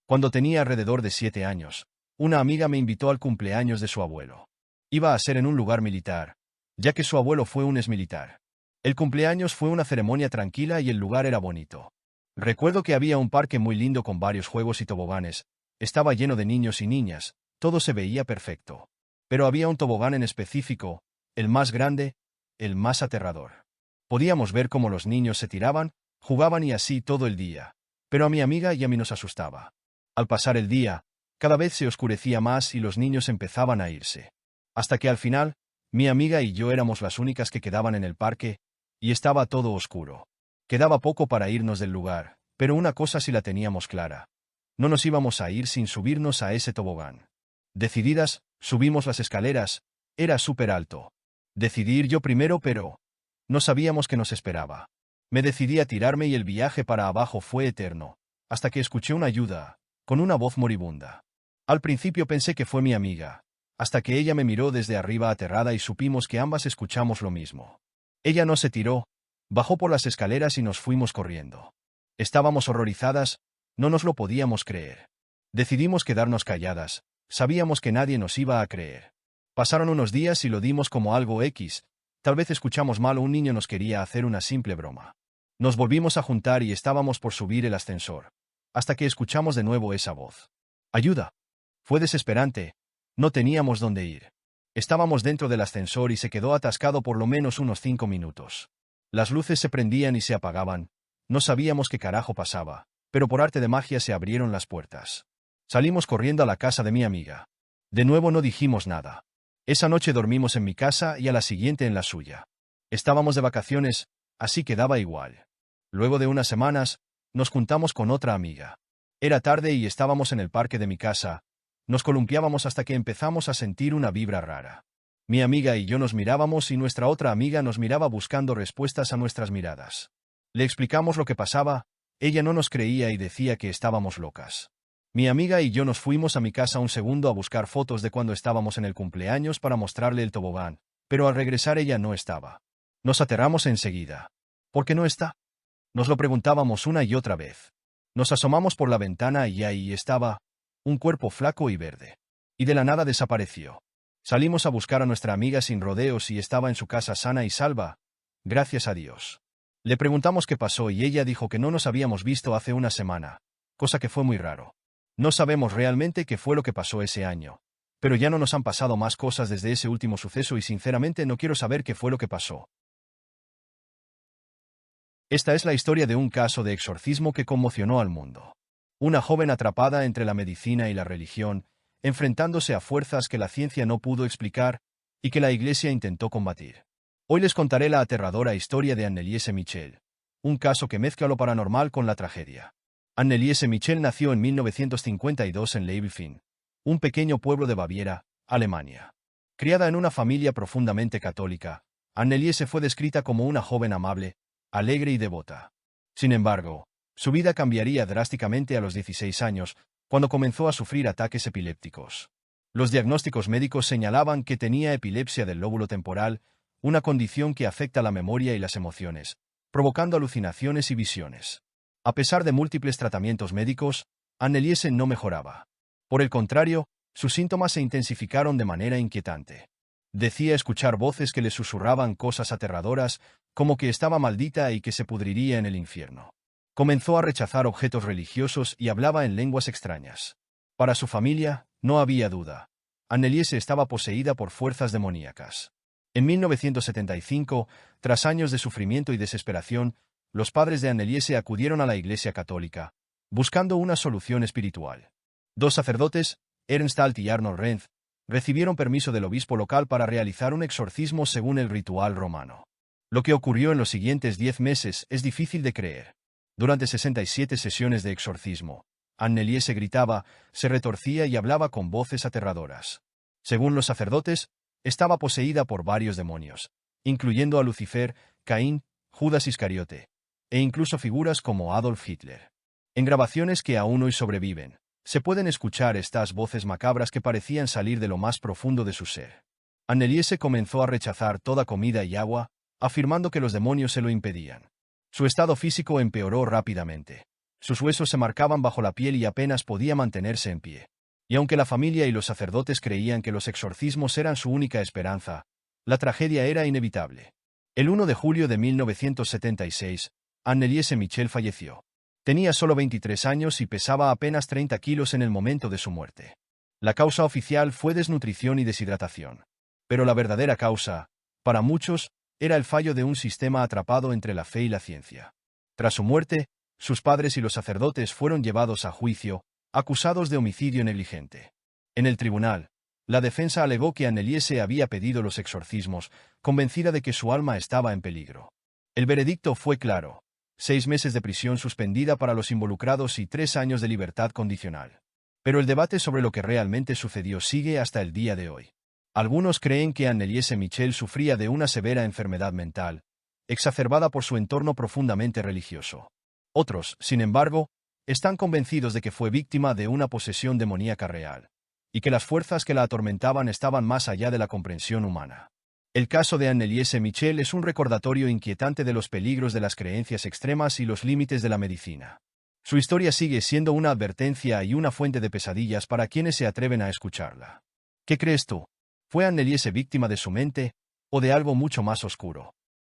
Cuando tenía alrededor de 7 años, una amiga me invitó al cumpleaños de su abuelo. Iba a ser en un lugar militar, ya que su abuelo fue un exmilitar. El cumpleaños fue una ceremonia tranquila y el lugar era bonito. Recuerdo que había un parque muy lindo con varios juegos y toboganes, estaba lleno de niños y niñas, todo se veía perfecto. Pero había un tobogán en específico, el más grande, el más aterrador. Podíamos ver cómo los niños se tiraban, jugaban y así todo el día. Pero a mi amiga y a mí nos asustaba. Al pasar el día, cada vez se oscurecía más y los niños empezaban a irse. Hasta que al final, mi amiga y yo éramos las únicas que quedaban en el parque, y estaba todo oscuro. Quedaba poco para irnos del lugar, pero una cosa sí la teníamos clara. No nos íbamos a ir sin subirnos a ese tobogán. Decididas, subimos las escaleras, era súper alto. Decidí ir yo primero, pero no sabíamos qué nos esperaba. Me decidí a tirarme y el viaje para abajo fue eterno, hasta que escuché una ayuda, con una voz moribunda. Al principio pensé que fue mi amiga, hasta que ella me miró desde arriba aterrada y supimos que ambas escuchamos lo mismo. Ella no se tiró, bajó por las escaleras y nos fuimos corriendo. Estábamos horrorizadas, no nos lo podíamos creer. Decidimos quedarnos calladas, sabíamos que nadie nos iba a creer. Pasaron unos días y lo dimos como algo X, tal vez escuchamos mal o un niño nos quería hacer una simple broma. Nos volvimos a juntar y estábamos por subir el ascensor, hasta que escuchamos de nuevo esa voz. ¡Ayuda! Fue desesperante, no teníamos dónde ir. Estábamos dentro del ascensor y se quedó atascado por lo menos unos 5 minutos. Las luces se prendían y se apagaban, no sabíamos qué carajo pasaba, pero por arte de magia se abrieron las puertas. Salimos corriendo a la casa de mi amiga. De nuevo no dijimos nada. Esa noche dormimos en mi casa y a la siguiente en la suya. Estábamos de vacaciones, así que daba igual. Luego de unas semanas, nos juntamos con otra amiga. Era tarde y estábamos en el parque de mi casa. Nos columpiábamos hasta que empezamos a sentir una vibra rara. Mi amiga y yo nos mirábamos y nuestra otra amiga nos miraba buscando respuestas a nuestras miradas. Le explicamos lo que pasaba, ella no nos creía y decía que estábamos locas. Mi amiga y yo nos fuimos a mi casa un segundo a buscar fotos de cuando estábamos en el cumpleaños para mostrarle el tobogán, pero al regresar ella no estaba. Nos aterramos enseguida. ¿Por qué no está? Nos lo preguntábamos una y otra vez. Nos asomamos por la ventana y ahí estaba, un cuerpo flaco y verde. Y de la nada desapareció. Salimos a buscar a nuestra amiga sin rodeos y estaba en su casa sana y salva, gracias a Dios. Le preguntamos qué pasó y ella dijo que no nos habíamos visto hace una semana, cosa que fue muy raro. No sabemos realmente qué fue lo que pasó ese año, pero ya no nos han pasado más cosas desde ese último suceso y sinceramente no quiero saber qué fue lo que pasó. Esta es la historia de un caso de exorcismo que conmocionó al mundo. Una joven atrapada entre la medicina y la religión, enfrentándose a fuerzas que la ciencia no pudo explicar y que la Iglesia intentó combatir. Hoy les contaré la aterradora historia de Anneliese Michel, un caso que mezcla lo paranormal con la tragedia. Anneliese Michel nació en 1952 en Leibelfing, un pequeño pueblo de Baviera, Alemania. Criada en una familia profundamente católica, Anneliese fue descrita como una joven amable, alegre y devota. Sin embargo, su vida cambiaría drásticamente a los 16 años, cuando comenzó a sufrir ataques epilépticos. Los diagnósticos médicos señalaban que tenía epilepsia del lóbulo temporal, una condición que afecta la memoria y las emociones, provocando alucinaciones y visiones. A pesar de múltiples tratamientos médicos, Anneliese no mejoraba. Por el contrario, sus síntomas se intensificaron de manera inquietante. Decía escuchar voces que le susurraban cosas aterradoras, como que estaba maldita y que se pudriría en el infierno. Comenzó a rechazar objetos religiosos y hablaba en lenguas extrañas. Para su familia, no había duda. Anneliese estaba poseída por fuerzas demoníacas. En 1975, tras años de sufrimiento y desesperación, los padres de Anneliese acudieron a la Iglesia Católica, buscando una solución espiritual. 2 sacerdotes, Ernst Alt y Arnold Renz, recibieron permiso del obispo local para realizar un exorcismo según el ritual romano. Lo que ocurrió en los siguientes 10 meses es difícil de creer. Durante 67 sesiones de exorcismo, Anneliese gritaba, se retorcía y hablaba con voces aterradoras. Según los sacerdotes, estaba poseída por varios demonios, incluyendo a Lucifer, Caín, Judas Iscariote, e incluso figuras como Adolf Hitler. En grabaciones que aún hoy sobreviven, se pueden escuchar estas voces macabras que parecían salir de lo más profundo de su ser. Anneliese comenzó a rechazar toda comida y agua, afirmando que los demonios se lo impedían. Su estado físico empeoró rápidamente. Sus huesos se marcaban bajo la piel y apenas podía mantenerse en pie. Y aunque la familia y los sacerdotes creían que los exorcismos eran su única esperanza, la tragedia era inevitable. El 1 de julio de 1976, Anneliese Michel falleció. Tenía solo 23 años y pesaba apenas 30 kilos en el momento de su muerte. La causa oficial fue desnutrición y deshidratación. Pero la verdadera causa, para muchos, era el fallo de un sistema atrapado entre la fe y la ciencia. Tras su muerte, sus padres y los sacerdotes fueron llevados a juicio, acusados de homicidio negligente. En el tribunal, la defensa alegó que Anneliese había pedido los exorcismos, convencida de que su alma estaba en peligro. El veredicto fue claro: 6 meses de prisión suspendida para los involucrados y 3 años de libertad condicional. Pero el debate sobre lo que realmente sucedió sigue hasta el día de hoy. Algunos creen que Anneliese Michel sufría de una severa enfermedad mental, exacerbada por su entorno profundamente religioso. Otros, sin embargo, están convencidos de que fue víctima de una posesión demoníaca real, y que las fuerzas que la atormentaban estaban más allá de la comprensión humana. El caso de Anneliese Michel es un recordatorio inquietante de los peligros de las creencias extremas y los límites de la medicina. Su historia sigue siendo una advertencia y una fuente de pesadillas para quienes se atreven a escucharla. ¿Qué crees tú? ¿Fue Anneliese víctima de su mente, o de algo mucho más oscuro?